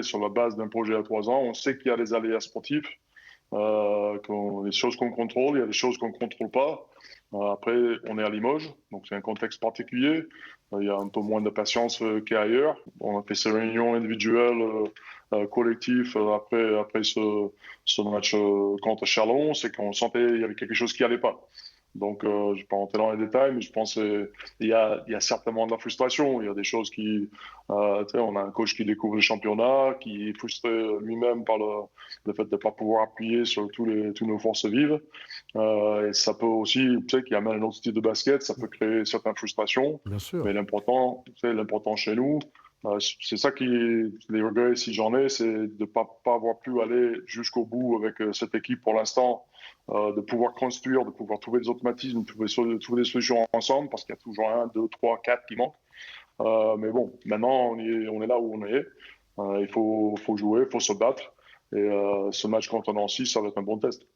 Sur la base d'un projet à 3 ans, on sait qu'il y a des aléas sportifs, des choses qu'on contrôle, il y a des choses qu'on ne contrôle pas. Après, on est à Limoges, donc c'est un contexte particulier. Il y a un peu moins de patience qu'ailleurs. On a fait ces réunions individuelles, collectives après ce match contre Chalon, c'est qu'on sentait qu'il y avait quelque chose qui allait pas. Donc, je ne vais pas rentrer dans les détails, mais je pense qu'il y a certainement de la frustration. Il y a des choses on a un coach qui découvre le championnat, qui est frustré lui-même par le fait de ne pas pouvoir appuyer sur tous nos forces vives. Et ça peut aussi, qu'il amène un autre style de basket, ça peut créer certaines frustrations. Bien sûr. Mais l'important chez nous, c'est ça qui, les regrets, si j'en ai, c'est de ne pas avoir pu aller jusqu'au bout avec cette équipe pour l'instant, de pouvoir construire, de pouvoir trouver des automatismes, trouver des solutions ensemble, parce qu'il y a toujours un, deux, trois, quatre qui manquent. Mais bon, maintenant, on est là où on est. Il faut jouer, il faut se battre. Et ce match contre Nancy, ça va être un bon test.